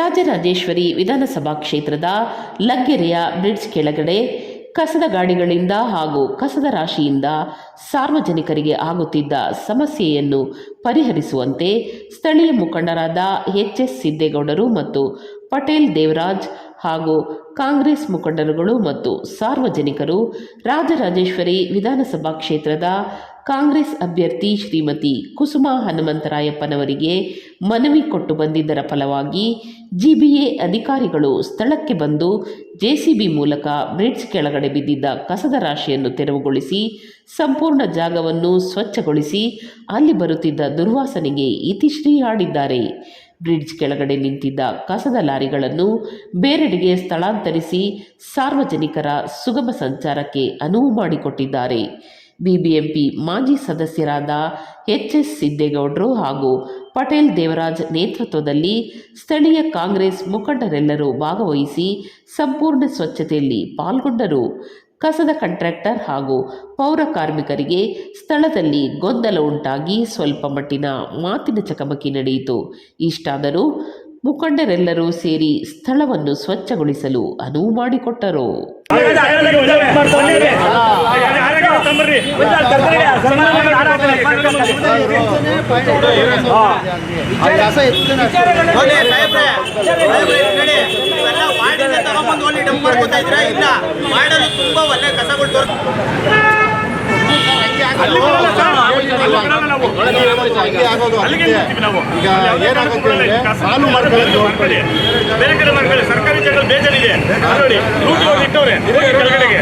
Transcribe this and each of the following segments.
ರಾಜರಾಜೇಶ್ವರಿ ವಿಧಾನಸಭಾ ಕ್ಷೇತ್ರದ ಲಗ್ಗೆರೆಯ ಬ್ರಿಡ್ಜ್ ಕೆಳಗಡೆ ಕಸದ ಗಾಡಿಗಳಿಂದ ಹಾಗೂ ಕಸದ ರಾಶಿಯಿಂದ ಸಾರ್ವಜನಿಕರಿಗೆ ಆಗುತ್ತಿದ್ದ ಸಮಸ್ಯೆಯನ್ನು ಪರಿಹರಿಸುವಂತೆ ಸ್ಥಳೀಯ ಮುಖಂಡರಾದ ಎಚ್.ಎಸ್. ಸಿದ್ದೇಗೌಡರು ಮತ್ತು ಪಟೇಲ್ ದೇವರಾಜ್ ಹಾಗೂ ಕಾಂಗ್ರೆಸ್ ಮುಖಂಡರುಗಳು ಮತ್ತು ಸಾರ್ವಜನಿಕರು ರಾಜರಾಜೇಶ್ವರಿ ವಿಧಾನಸಭಾ ಕ್ಷೇತ್ರದ ಕಾಂಗ್ರೆಸ್ ಅಭ್ಯರ್ಥಿ ಶ್ರೀಮತಿ ಕುಸುಮಾ ಹನುಮಂತರಾಯಪ್ಪನವರಿಗೆ ಮನವಿ ಕೊಟ್ಟು ಬಂದಿದ್ದರ ಫಲವಾಗಿ ಜಿಬಿಎ ಅಧಿಕಾರಿಗಳು ಸ್ಥಳಕ್ಕೆ ಬಂದು ಜೆಸಿಬಿ ಮೂಲಕ ಬ್ರಿಡ್ಜ್ ಕೆಳಗಡೆ ಬಿದ್ದಿದ್ದ ಕಸದ ರಾಶಿಯನ್ನು ತೆರವುಗೊಳಿಸಿ ಸಂಪೂರ್ಣ ಜಾಗವನ್ನು ಸ್ವಚ್ಛಗೊಳಿಸಿ ಅಲ್ಲಿ ಬರುತ್ತಿದ್ದ ದುರ್ವಾಸನೆಗೆ ಇತಿಶ್ರೀ ಹಾಡಿದ್ದಾರೆ. ಬ್ರಿಡ್ಜ್ ಕೆಳಗಡೆ ನಿಂತಿದ್ದ ಕಸದ ಲಾರಿಗಳನ್ನು ಬೇರೆಡೆಗೆ ಸ್ಥಳಾಂತರಿಸಿ ಸಾರ್ವಜನಿಕರ ಸುಗಮ ಸಂಚಾರಕ್ಕೆ ಅನುವು ಮಾಡಿಕೊಟ್ಟಿದ್ದಾರೆ. ಬಿಬಿಎಂಪಿ ಮಾಜಿ ಸದಸ್ಯರಾದ ಎಚ್.ಎಸ್. ಸಿದ್ದೇಗೌಡರು ಹಾಗೂ ಪಟೇಲ್ ದೇವರಾಜ್ ನೇತೃತ್ವದಲ್ಲಿ ಸ್ಥಳೀಯ ಕಾಂಗ್ರೆಸ್ ಮುಖಂಡರೆಲ್ಲರೂ ಭಾಗವಹಿಸಿ ಸಂಪೂರ್ಣ ಸ್ವಚ್ಛತೆಯಲ್ಲಿ ಪಾಲ್ಗೊಂಡರು. ಕಸದ ಕಾಂಟ್ರಾಕ್ಟರ್ ಹಾಗೂ ಪೌರ ಕಾರ್ಮಿಕರಿಗೆ ಸ್ಥಳದಲ್ಲಿ ಗೊಂದಲ ಉಂಟಾಗಿ ಸ್ವಲ್ಪ ಮಟ್ಟಿನ ಮಾತಿನ ಚಕಮಕಿ ನಡೆಯಿತು. ಇಷ್ಟಾದರೂ ಮುಖಂಡರೆಲ್ಲರೂ ಸೇರಿ ಸ್ಥಳವನ್ನು ಸ್ವಚ್ಛಗೊಳಿಸಲು ಅನುವು ಮಾಡಿಕೊಟ್ಟರು. ತುಂಬಾ ಒಳ್ಳೆ ಕಸಗಳು ಬೇರೆ ಕಡೆ ಮಾಡ್ಕೊಳ್ಳಿ. ಸರ್ಕಾರಿ ಜಾಗ ಬೇಜಾರಿದೆ ನೋಡಿ, ಇಟ್ಟವ್ರೆ ಕೆಳಗಡೆಗೆ.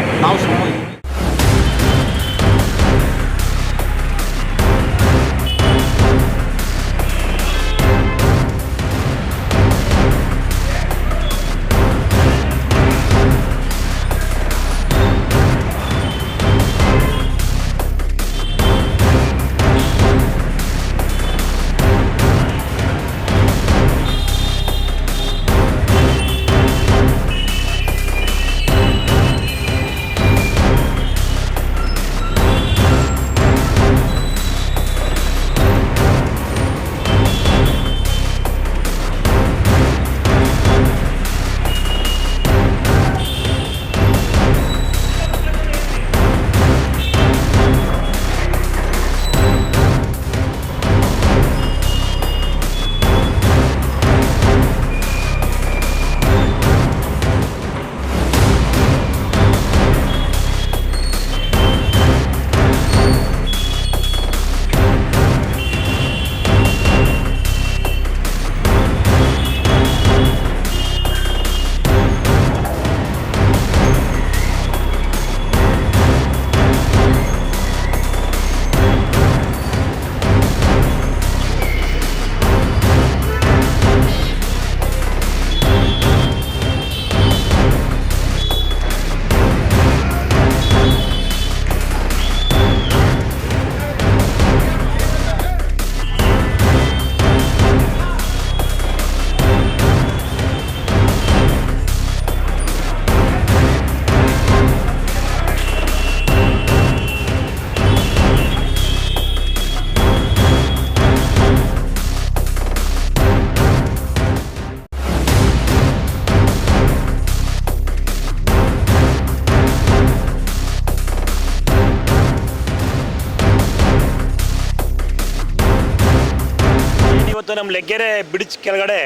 ಇವತ್ತು ನಮ್ಮ ಲಗ್ಗೆರೆ ಬ್ರಿಡ್ಜ್ ಕೆಳಗಡೆ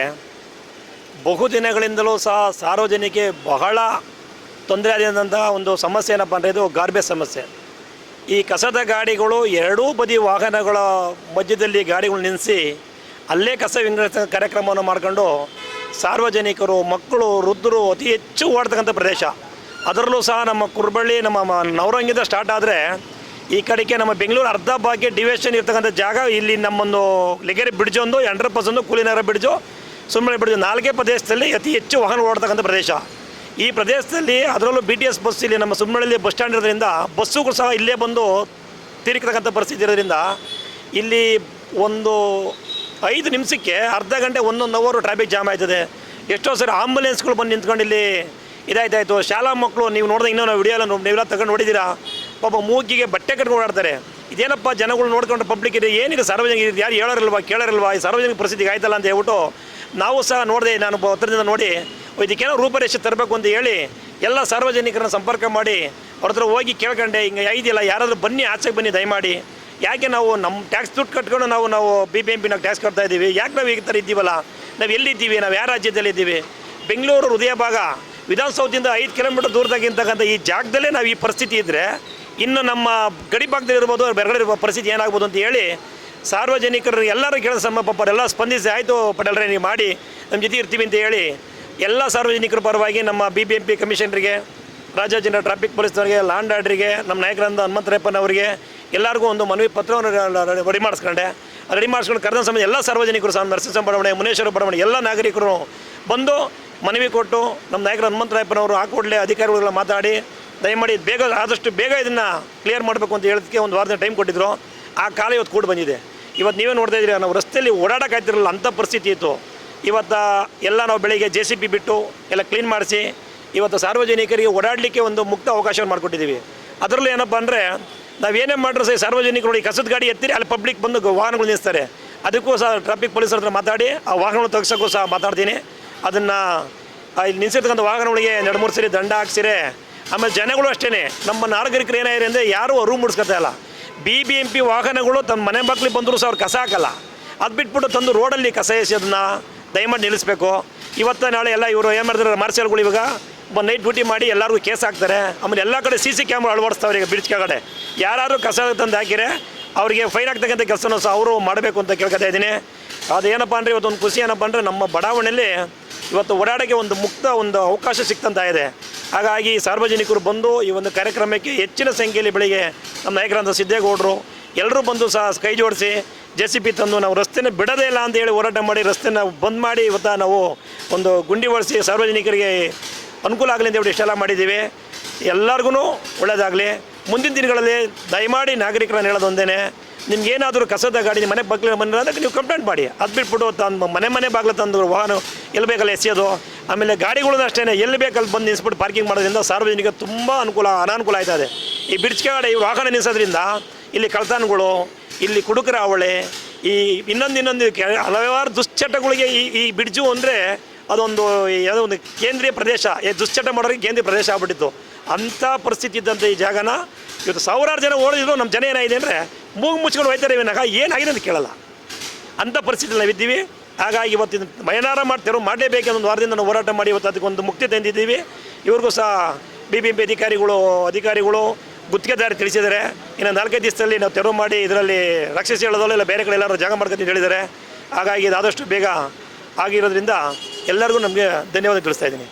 ಬಹುದಿನಗಳಿಂದಲೂ ಸಹ ಸಾರ್ವಜನಿಕ ಬಹಳ ತೊಂದರೆ ಆದಂಥ ಒಂದು ಸಮಸ್ಯೆ ಏನಪ್ಪ ಅಂದರೆ ಇದು ಗಾರ್ಬೇಜ್ ಸಮಸ್ಯೆ. ಈ ಕಸದ ಗಾಡಿಗಳು ಎರಡೂ ಬದಿ ವಾಹನಗಳ ಮಧ್ಯದಲ್ಲಿ ಗಾಡಿಗಳು ನಿಲ್ಲಿಸಿ ಅಲ್ಲೇ ಕಸ ವಿಂಗಡಣೆ ಕಾರ್ಯಕ್ರಮವನ್ನು ಮಾಡಿಕೊಂಡು ಸಾರ್ವಜನಿಕರು, ಮಕ್ಕಳು, ವೃದ್ಧರು ಅತಿ ಹೆಚ್ಚು ಓಡ್ತಕ್ಕಂಥ ಪ್ರದೇಶ. ಅದರಲ್ಲೂ ಸಹ ನಮ್ಮ ಕುರ್ಬಳ್ಳಿ, ನಮ್ಮ ನವರಂಗಿಂದ ಸ್ಟಾರ್ಟ್ ಆದರೆ ಈ ಕಡೆಗೆ ನಮ್ಮ ಬೆಂಗಳೂರು ಅರ್ಧ ಭಾಗ್ಯ ಡಿವಿಷನ್ ಇರ್ತಕ್ಕಂಥ ಜಾಗ ಇಲ್ಲಿ ನಮ್ಮೊಂದು ಲಗ್ಗೆರೆ ಬ್ರಿಡ್ಜ್ ಒಂದು 100% ಕೂಲಿನಗರ ಬ್ರಿಡ್ಜು, ಸುಮ್ಮನೆ ಬ್ರಿಡ್ಜು 4 ಪ್ರದೇಶದಲ್ಲಿ ಅತಿ ಹೆಚ್ಚು ವಾಹನ ಓಡ್ತಕ್ಕಂಥ ಪ್ರದೇಶ. ಈ ಪ್ರದೇಶದಲ್ಲಿ ಅದರಲ್ಲೂ BTS ಬಸ್ ಇಲ್ಲಿ ನಮ್ಮ ಸುಮ್ಮನಹಳ್ಳಿ ಬಸ್ ಸ್ಟ್ಯಾಂಡ್ ಇರೋದ್ರಿಂದ ಬಸ್ಸುಗಳು ಸಹ ಇಲ್ಲೇ ಬಂದು ತಿರುಗತಕ್ಕಂಥ ಪರಿಸ್ಥಿತಿ ಇರೋದ್ರಿಂದ ಇಲ್ಲಿ ಒಂದು 5 ನಿಮಿಷಕ್ಕೆ ಅರ್ಧ ಗಂಟೆ 1 ಅವರ್ ಟ್ರಾಫಿಕ್ ಜಾಮ್ ಆಯ್ತದೆ. ಎಷ್ಟೋ ಸರಿ ಆಂಬುಲೆನ್ಸ್ಗಳು ಬಂದು ನಿಂತ್ಕೊಂಡು ಇಲ್ಲಿ ಇದಾಯ್ತಾಯಿತು. ಶಾಲಾ ಮಕ್ಕಳು ನೀವು ನೋಡಿದ್ರೆ ಇನ್ನೂ ನಾವು ವಿಡಿಯೋ ಎಲ್ಲ ನೀವೆಲ್ಲ ತಗೊಂಡು ನೋಡಿದ್ದೀರಾ, ಪಾಪ ಮೂಗಿಗೆ ಬಟ್ಟೆ ಕಟ್ಕೊಂಡು ಓಡಾಡ್ತಾರೆ. ಇದೇನಪ್ಪ ಜನಗಳು ನೋಡ್ಕೊಂಡು ಪಬ್ಲಿಕ್ ಇದೆ, ಏನಿದೆ ಸಾರ್ವಜನಿಕ ಯಾರು ಹೇಳೋರಿಲ್ವಾ ಕೇಳೋರಿಲ್ವಾ, ಈ ಸಾರ್ವಜನಿಕ ಪರಿಸ್ಥಿತಿಗೆ ಆಯ್ತಲ್ಲ ಅಂತ ಹೇಳ್ಬಿಟ್ಟು ನಾವು ಸಹ ನೋಡಿದೆ, ನಾನು ಹತ್ರದಿಂದ ನೋಡಿ ಇದಕ್ಕೇನೋ ರೂಪರೇಷೆ ತರಬೇಕು ಅಂತ ಹೇಳಿ ಎಲ್ಲ ಸಾರ್ವಜನಿಕರನ್ನ ಸಂಪರ್ಕ ಮಾಡಿ ಅವ್ರ ಹತ್ರ ಹೋಗಿ ಕೇಳ್ಕೊಂಡೆ, ಹಿಂಗೆ ಐದಿಲ್ಲ, ಯಾರಾದರೂ ಬನ್ನಿ, ಆಚೆಗೆ ಬನ್ನಿ ದಯಮಾಡಿ. ಯಾಕೆ ನಾವು ನಮ್ಮ ಟ್ಯಾಕ್ಸ್ ದುಡ್ಡು ಕಟ್ಕೊಂಡು ನಾವು BBMP ಟ್ಯಾಕ್ಸ್ ಕಟ್ತಾ ಇದ್ದೀವಿ, ಯಾಕೆ ನಾವು ಈ ಥರ ಇದ್ದೀವಲ್ಲ, ನಾವು ಎಲ್ಲಿದ್ದೀವಿ, ನಾವು ಯಾವ ರಾಜ್ಯದಲ್ಲಿದ್ದೀವಿ? ಬೆಂಗಳೂರು ಹೃದಯ ಭಾಗ ವಿಧಾನಸೌಧದಿಂದ 5 ಕಿಲೋಮೀಟರ್ ದೂರದಾಗಿರ್ತಕ್ಕಂಥ ಈ ಜಾಗದಲ್ಲೇ ನಾವು ಈ ಪರಿಸ್ಥಿತಿ ಇದ್ದರೆ ಇನ್ನು ನಮ್ಮ ಗಡಿ ಭಾಗದಲ್ಲಿರ್ಬೋದು, ಬೆರಗಡೆ ಇರುವ ಪರಿಸ್ಥಿತಿ ಏನಾಗ್ಬೋದು ಅಂತ ಹೇಳಿ ಸಾರ್ವಜನಿಕರು ಎಲ್ಲರೂ ಕೇಳಿದ ಪಾಪರೆಲ್ಲ ಸ್ಪಂದಿಸಿ, ಆಯಿತು ಪಟೇಲ್ರೆ ನೀವು ಮಾಡಿ, ನಮ್ಮ ಜೊತೆ ಇರ್ತೀವಿ ಅಂತ ಹೇಳಿ ಎಲ್ಲ ಸಾರ್ವಜನಿಕರ ಪರವಾಗಿ ನಮ್ಮ BBMP ಕಮಿಷನರಿಗೆ, ರಾಜ್ಯ ಟ್ರಾಫಿಕ್ ಪೊಲೀಸ್ನವರಿಗೆ, ಲ್ಯಾಂಡ್ ಆರ್ಡ್ರಿಗೆ, ನಮ್ಮ ನಾಯಕರಾದ ಹನುಮಂತರಾಯಪ್ಪನವರಿಗೆ ಎಲ್ಲರಿಗೂ ಒಂದು ಮನವಿ ಪತ್ರವನ್ನು ರೆಡಿ ಮಾಡಿಸ್ಕೊಂಡು ಕರೆದ ಸಮಯ ಎಲ್ಲ ಸಾರ್ವಜನಿಕರು ಸಹ ನರಸಿಂಹ ಬಡಾವಣೆ, ಮುನೇಶ್ವರ ಬಡಾವಣೆ ಎಲ್ಲ ನಾಗರಿಕರು ಬಂದು ಮನವಿ ಕೊಟ್ಟು ನಮ್ಮ ನಾಯಕರು ಹನುಮಂತರಾಯಪ್ಪನವರು ಕೂಡಲೇ ಅಧಿಕಾರಿಗಳೆಲ್ಲ ಮಾತಾಡಿ ದಯಮಾಡಿ ಆದಷ್ಟು ಬೇಗ ಇದನ್ನು ಕ್ಲಿಯರ್ ಮಾಡಬೇಕು ಅಂತ ಹೇಳೋದಕ್ಕೆ ಒಂದು ವಾರದ ಟೈಮ್ ಕೊಟ್ಟಿದ್ರು. ಆ ಕಾಲ ಇವತ್ತು ಕೂಡ ಬಂದಿದೆ. ಇವತ್ತು ನೀವೇ ನೋಡ್ತಾ ಇದ್ದೀರಿ, ನಾವು ರಸ್ತೆಯಲ್ಲಿ ಓಡಾಡೋಕ್ಕಾಗ್ತಿರಲಿಲ್ಲ, ಅಂಥ ಪರಿಸ್ಥಿತಿ ಇತ್ತು. ಇವತ್ತು ಎಲ್ಲ ನಾವು ಬೆಳಿಗ್ಗೆ JCB ಬಿಟ್ಟು ಎಲ್ಲ ಕ್ಲೀನ್ ಮಾಡಿಸಿ ಇವತ್ತು ಸಾರ್ವಜನಿಕರಿಗೆ ಓಡಾಡಲಿಕ್ಕೆ ಒಂದು ಮುಕ್ತ ಅವಕಾಶವನ್ನು ಮಾಡಿಕೊಟ್ಟಿದ್ದೀವಿ. ಅದರಲ್ಲೂ ಏನಪ್ಪ ಅಂದರೆ ನಾವೇನೇ ಮಾಡಿದ್ರು ಸಹ ಸಾರ್ವಜನಿಕರು ನೋಡಿ ಕಸದ ಗಾಡಿ ಎತ್ತಿರಿ, ಅಲ್ಲಿ ಪಬ್ಲಿಕ್ ಬಂದು ವಾಹನಗಳು ನಿಲ್ಲಿಸ್ತಾರೆ. ಅದಕ್ಕೂ ಸಹ ಟ್ರಾಫಿಕ್ ಪೊಲೀಸರ ಹತ್ರ ಮಾತಾಡಿ ಆ ವಾಹನಗಳು ತೆಗ್ಸೋಕ್ಕೂ ಸಹ ಮಾತಾಡ್ತೀನಿ. ಅದನ್ನು ಇಲ್ಲಿ ನಿಲ್ಲಿಸಿರ್ತಕ್ಕಂಥ ವಾಹನಗಳಿಗೆ 2-3 ಸರಿ ದಂಡ ಹಾಕ್ಸಿರೆ. ಆಮೇಲೆ ಜನಗಳು ಅಷ್ಟೇ, ನಮ್ಮ ನಾಗರಿಕರು ಏನಾಗಿದೆ ಅಂದರೆ ಯಾರೂ ಅರಿವು ಮೂಡಿಸ್ಕೊತಾ ಇಲ್ಲ. BBMP ವಾಹನಗಳು ತನ್ನ ಮನೆ ಮಕ್ಕಳಿಗೆ ಬಂದರೂ ಸಹ ಅವ್ರು ಕಸ ಹಾಕಲ್ಲ. ಅದು ಬಿಟ್ಬಿಟ್ಟು ತಂದು ರೋಡಲ್ಲಿ ಕಸ ಎಸೆಯೋದನ್ನು ದಯಮಾಡಿ ನಿಲ್ಲಿಸಬೇಕು. ಇವತ್ತು ನಾಳೆ ಎಲ್ಲ ಇವರು ಏನು ಮಾಡಿದ್ರೆ ಮಾರ್ಷಲ್ಗಳು ಇವಾಗ ನೈಟ್ ಡ್ಯೂಟಿ ಮಾಡಿ ಎಲ್ಲರಿಗೂ ಕೇಸ್ ಹಾಕ್ತಾರೆ. ಆಮೇಲೆ ಎಲ್ಲ ಕಡೆ CC ಕ್ಯಾಮ್ರಾ ಅಳವಡಿಸ್ತಾವ್ರೆ. ಈಗ ಬ್ರಿಡ್ಜ್ ಕೆಳಗಡೆ ಯಾರು ಕಸ ತಂದು ಹಾಕಿರೆ ಅವರಿಗೆ ಫೈನ್ ಆಗ್ತಕ್ಕಂಥ ಕೆಲಸನೂ ಸಹ ಅವರು ಮಾಡಬೇಕು ಅಂತ ಕೇಳ್ಕೊತಾ ಇದ್ದೀನಿ. ಅದೇನಪ್ಪ ಅಂದರೆ ಇವತ್ತೊಂದು ಖುಷಿ ಏನಪ್ಪ ಅಂದರೆ ನಮ್ಮ ಬಡಾವಣೆಯಲ್ಲಿ ಇವತ್ತು ಓಡಾಡೋಕ್ಕೆ ಒಂದು ಮುಕ್ತ ಒಂದು ಅವಕಾಶ ಸಿಕ್ತಂತಾಗಿದೆ. ಹಾಗಾಗಿ ಸಾರ್ವಜನಿಕರು ಬಂದು ಈ ಒಂದು ಕಾರ್ಯಕ್ರಮಕ್ಕೆ ಹೆಚ್ಚಿನ ಸಂಖ್ಯೆಯಲ್ಲಿ ಬೆಳಿಗ್ಗೆ ನಮ್ಮ ನಾಯಕರಾದ ಸಿದ್ದೇಗೌಡರು ಎಲ್ಲರೂ ಬಂದು ಸಹ ಕೈ ಜೋಡಿಸಿ JCB ತಂದು ನಾವು ರಸ್ತೆನ ಬಿಡೋದೇ ಇಲ್ಲ ಅಂತ ಹೇಳಿ ಹೋರಾಟ ಮಾಡಿ ರಸ್ತೆನ ಬಂದ್ ಮಾಡಿ ಇವತ್ತು ನಾವು ಒಂದು ಗುಂಡಿ ಒಳಿಸಿ ಸಾರ್ವಜನಿಕರಿಗೆ ಅನುಕೂಲ ಆಗಲಿ ಅಂತ ಹೇಳಿ ಇಷ್ಟೆಲ್ಲ ಮಾಡಿದ್ದೀವಿ. ಎಲ್ಲರಿಗೂ ಒಳ್ಳೆಯದಾಗಲಿ. ಮುಂದಿನ ದಿನಗಳಲ್ಲಿ ದಯಮಾಡಿ ನಾಗರಿಕರನ್ನು ಹೇಳೋದು ಒಂದೇ, ನಿಮ್ಗೇನಾದರೂ ಕಸದ ಗಾಡಿ ಮನೆ ಬಾಗಿಲು ಬಂದರೆ ಅದಕ್ಕೆ ನೀವು ಕಂಪ್ಲೇಂಟ್ ಮಾಡಿ. ಅದು ಬಿಟ್ಬಿಟ್ಟು ತಂದು ಮನೆ ಬಾಗಿಲು ತಂದು ವಾಹನ ಎಲ್ಲಿ ಬೇಕಲ್ಲಿ ಎಸೆಯೋದು, ಆಮೇಲೆ ಗಾಡಿಗಳನ್ನ ಅಷ್ಟೇ ಎಲ್ಲಿ ಬೇಕಲ್ಲಿ ಬಂದು ನಿಲ್ಲಿಸ್ಬಿಟ್ಟು ಪಾರ್ಕಿಂಗ್ ಮಾಡೋದ್ರಿಂದ ಸಾರ್ವಜನಿಕ ತುಂಬ ಅನಾನುಕೂಲ ಆಯ್ತಾ ಇದೆ. ಈ ಬ್ರಿಡ್ಜ್ ಕೆಳಗಡೆ ಈ ವಾಹನ ನಿಲ್ಲಿಸೋದ್ರಿಂದ ಇಲ್ಲಿ ಕಳ್ತನಗಳು, ಇಲ್ಲಿ ಕುಡುಕರ ಅವಳೆ, ಈ ಇನ್ನೊಂದು ಹಲವಾರು ದುಶ್ಚಟಗಳಿಗೆ ಈ ಬ್ರಿಡ್ಜು ಅಂದರೆ ಅದೊಂದು ಯಾವುದೋ ಒಂದು ಕೇಂದ್ರೀಯ ಪ್ರದೇಶ, ದುಶ್ಚಟ ಮಾಡೋರಿಗೆ ಕೇಂದ್ರೀಯ ಪ್ರದೇಶ ಆಗ್ಬಿಟ್ಟಿತ್ತು. ಅಂಥ ಪರಿಸ್ಥಿತಿ ಇದ್ದಂಥ ಈ ಜಾಗನ ಇವತ್ತು ಸಾವಿರಾರು ಜನ ಓಡಿದ್ರು. ನಮ್ಮ ಜನ ಏನಾಗಿದೆ ಅಂದರೆ ಮೂಗು ಮುಚ್ಕೊಂಡು ಹೋಯ್ತಾರೆ, ಇವಾಗ ಏನಾಗಿದೆ ಅಂತ ಕೇಳಲ್ಲ, ಅಂಥ ಪರಿಸ್ಥಿತಿ ನಾವಿದ್ದೀವಿ. ಹಾಗಾಗಿ ಇವತ್ತಿನ ಮಯನಾರ ಮಾಡಲೇಬೇಕೆಂದು ಒಂದು ವಾರದಿಂದ ನಾವು ಹೋರಾಟ ಮಾಡಿ ಇವತ್ತು ಅದಕ್ಕೊಂದು ಮುಕ್ತಿ ತಂದಿದ್ದೀವಿ. ಇವ್ರಿಗೂ ಸಹ BBMP ಅಧಿಕಾರಿಗಳು ಗುತ್ತಿಗೆದಾರಿ ತಿಳಿಸಿದ್ದಾರೆ. ಇನ್ನು 4-5 ದಿವಸದಲ್ಲಿ ನಾವು ತೆರವು ಮಾಡಿ ಇದರಲ್ಲಿ ರಕ್ಷಿಸಿ ಹೇಳೋದಲ್ಲ, ಇಲ್ಲ ಬೇರೆ ಕಡೆ ಎಲ್ಲರೂ ಜಾಗ ಮಾಡ್ಕೊತೀವಿ ಹೇಳಿದ್ದಾರೆ. ಹಾಗಾಗಿ ಇದು ಆದಷ್ಟು ಬೇಗ ಆಗಿರೋದ್ರಿಂದ ಎಲ್ಲರಿಗೂ ನಮಗೆ ಧನ್ಯವಾದ ತಿಳಿಸ್ತಾ ಇದ್ದೀನಿ.